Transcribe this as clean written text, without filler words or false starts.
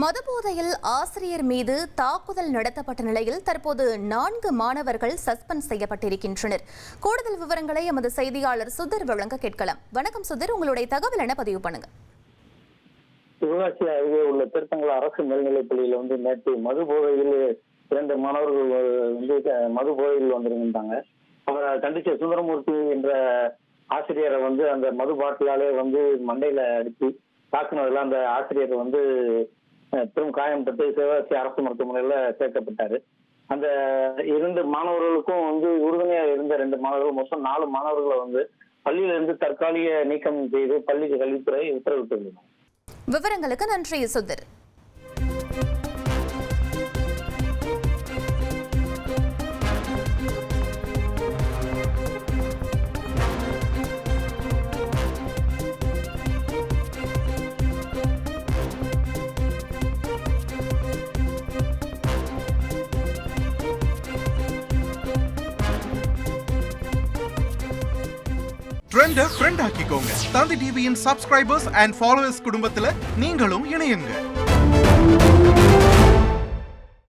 மதுபோதையில் ஆசிரியர் மீது தாக்குதல் நடத்தப்பட்ட நிலையில் தற்போது 4 மாணவர்கள் சஸ்பெண்ட் செய்யப்பட்டிருக்கின்றனர். கூடுதல் விவரங்களை எமது செய்தியாளர் சுதர் வழங்க கேட்கலாம். வணக்கம் சுதர், உங்களுடைய தகவல் என்ன பதிவு பண்ணுங்க. சிவகாசி அருகே உள்ள திருத்தங்கல் அரசு மேல்நிலைப் பள்ளியில நேற்று மதுபோதையில் 2 மாணவர்கள் மதுபோதையில் வந்திருந்தாங்க. அவரை கண்டிச்ச சுந்தரமூர்த்தி என்ற ஆசிரியரை அந்த மது பாட்டிலாலே மண்டையில அடித்து தாக்குனதுல அந்த ஆசிரியர் பெரும் காயம்பட்டு சிவகாசி அரசு மருத்துவமனையில சேர்க்கப்பட்டாரு. அந்த 2 மாணவர்களுக்கும் உறுதுணையா இருந்த 2 மாணவர்கள் மொத்தம் 4 மாணவர்களை பள்ளியிலிருந்து தற்காலிக நீக்கம் செய்து பள்ளிக்கு கல்வித்துறை உத்தரவிட்டுள்ளது. விவரங்களுக்கு நன்றி சுதர். ட்ரெண்ட ஃப்ரெண்ட் ஆக்கிக்கோங்க. தந்தி டிவியின் சப்ஸ்கிரைபர்ஸ் அண்ட் ஃபாலோவர்ஸ் குடும்பத்துல நீங்களும் இணையுங்க.